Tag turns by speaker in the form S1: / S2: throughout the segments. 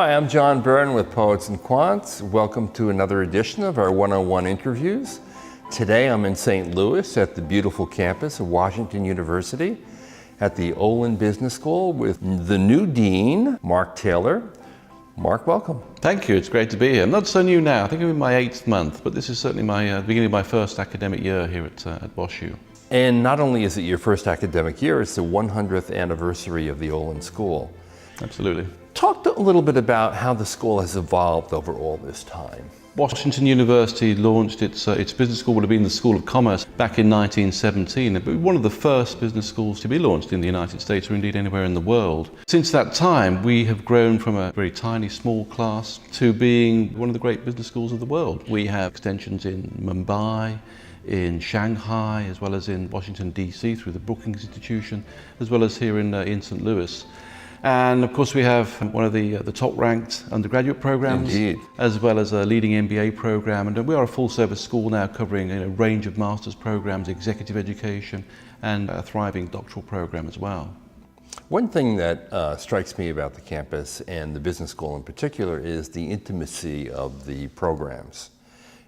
S1: Hi, I'm John Byrne with Poets&Quants. Welcome to another edition of our one-on-one interviews. Today I'm in St. Louis at the beautiful campus of Washington University at the Olin Business School with the new dean, Mark Taylor. Mark, welcome.
S2: Thank you, it's great to be here. I'm not so new now, I think I'm in my 8th month, but this is certainly my beginning of my first academic year here at WashU.
S1: And not only is it your first academic year, it's the 100th anniversary of the Olin School.
S2: Absolutely.
S1: Talk a little bit about how the school has evolved over all this time.
S2: Washington University launched its business school, would have been the School of Commerce, back in 1917. It was one of the first business schools to be launched in the United States or indeed anywhere in the world. Since that time, we have grown from a very tiny, small class to being one of the great business schools of the world. We have extensions in Mumbai, in Shanghai, as well as in Washington, D.C. through the Brookings Institution, as well as here in St. Louis. And of course we have one of the top-ranked undergraduate programs,
S1: Indeed,
S2: as well as a leading MBA program. And we are a full-service school now covering a range of master's programs, executive education, and a thriving doctoral program as well.
S1: One thing that strikes me about the campus and the business school in particular is the intimacy of the programs.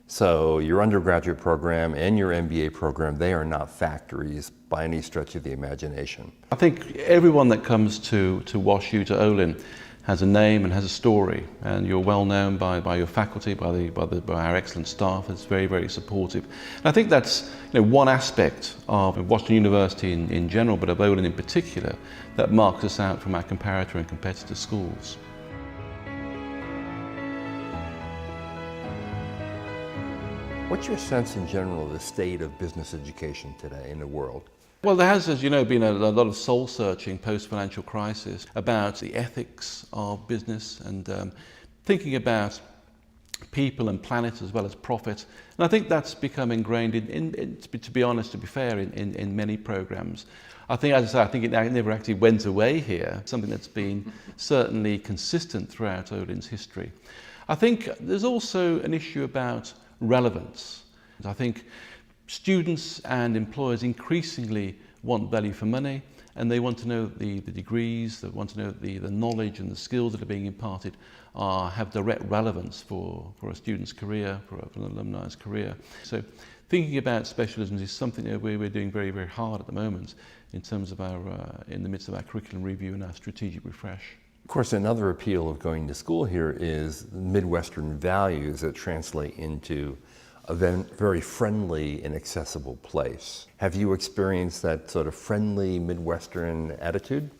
S1: So your undergraduate program and your MBA program, they are not factories by any stretch of the imagination.
S2: I think everyone that comes to WashU, to Olin, has a name and has a story, and you're well known by your faculty, by our excellent staff. It's very, very supportive. And I think that's one aspect of Washington University in general, but of Olin in particular, that marks us out from our comparator and competitor schools.
S1: What's your sense in general of the state of business education today in the world?
S2: Well, there has, as you know, been a lot of soul-searching post-financial crisis about the ethics of business and thinking about people and planet as well as profit. And I think that's become ingrained to be honest, to be fair, in many programs. I think, as I say, I think it never actually went away here, something that's been certainly consistent throughout Olin's history. I think there's also an issue about relevance. I think students and employers increasingly want value for money, and they want to know the degrees, they want to know the knowledge and the skills that are being imparted have direct relevance for a student's career, for an alumni's career. So thinking about specialisms is something that we're doing very, very hard at the moment in terms of in the midst of our curriculum review and our strategic refresh.
S1: Of course, another appeal of going to school here is Midwestern values that translate into a very friendly and accessible place. Have you experienced that sort of friendly Midwestern attitude?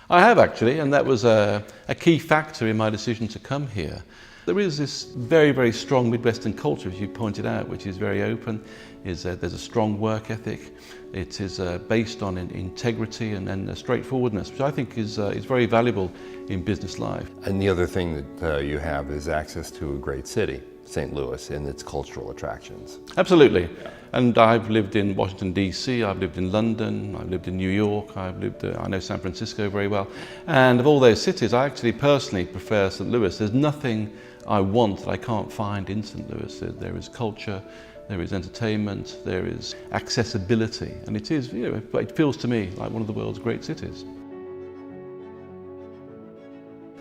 S2: I have actually, and that was a key factor in my decision to come here. There is this very, very strong Midwestern culture, as you pointed out, which is very open. There's a strong work ethic. It is based on integrity and straightforwardness, which I think is very valuable in business life.
S1: And the other thing that you have is access to a great city, St. Louis, and its cultural attractions.
S2: Absolutely. Yeah. And I've lived in Washington, D.C., I've lived in London, I've lived in New York, I know San Francisco very well. And of all those cities, I actually personally prefer St. Louis. There's nothing I want that I can't find in St. Louis. There is culture, there is entertainment, there is accessibility, and it is, it feels to me like one of the world's great cities.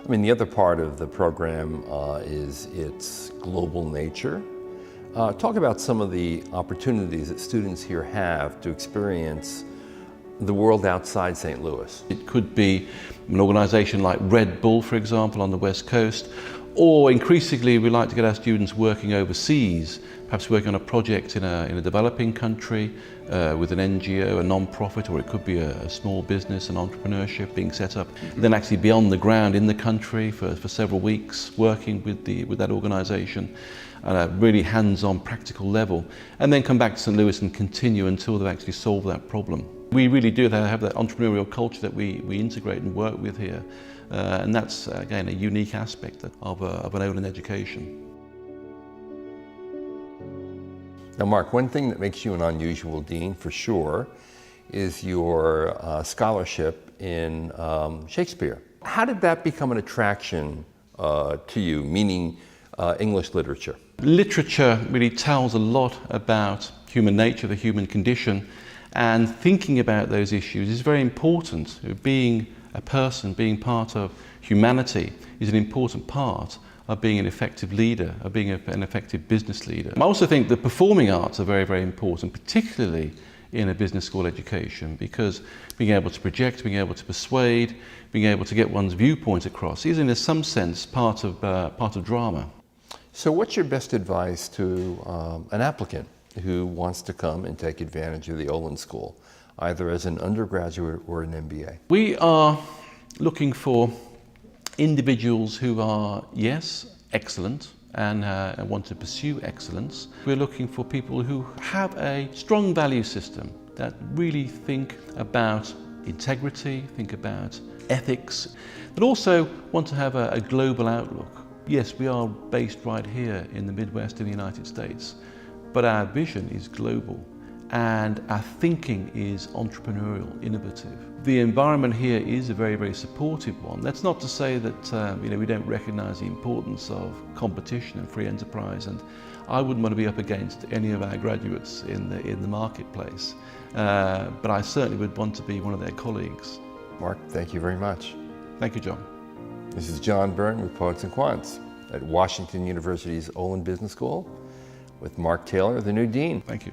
S1: I mean, the other part of the program is its global nature. Talk about some of the opportunities that students here have to experience the world outside St. Louis.
S2: It could be an organization like Red Bull, for example, on the West Coast, or increasingly we like to get our students working overseas, perhaps working on a project in a developing country with an NGO, a non-profit, or it could be a small business, an entrepreneurship being set up, and then actually be on the ground in the country for several weeks working with that organization at a really hands-on practical level, and then come back to St. Louis and continue until they've actually solved that problem. We really do have that entrepreneurial culture that we integrate and work with here, and that's again a unique aspect of an Olin education.
S1: Now, Mark, one thing that makes you an unusual dean for sure is your scholarship in Shakespeare. How did that become an attraction to you, meaning English literature?
S2: Literature really tells a lot about human nature, the human condition, and thinking about those issues is very important. Being a person, being part of humanity is an important part of being an effective leader, of being an effective business leader. I also think the performing arts are very, very important, particularly in a business school education, because being able to project, being able to persuade, being able to get one's viewpoint across is in some sense part of drama.
S1: So what's your best advice to an applicant who wants to come and take advantage of the Olin School, either as an undergraduate or an MBA?
S2: We are looking for individuals who are, yes, excellent and want to pursue excellence. We're looking for people who have a strong value system that really think about integrity, think about ethics, but also want to have a global outlook. Yes, we are based right here in the Midwest of the United States, but our vision is global and our thinking is entrepreneurial, innovative. The environment here is a very, very supportive one. That's not to say that we don't recognise the importance of competition and free enterprise, and I wouldn't want to be up against any of our graduates in the marketplace, but I certainly would want to be one of their colleagues.
S1: Mark, thank you very much.
S2: Thank you, John.
S1: This is John Byrne with Poets&Quants at Washington University's Olin Business School with Mark Taylor, the new dean.
S2: Thank you.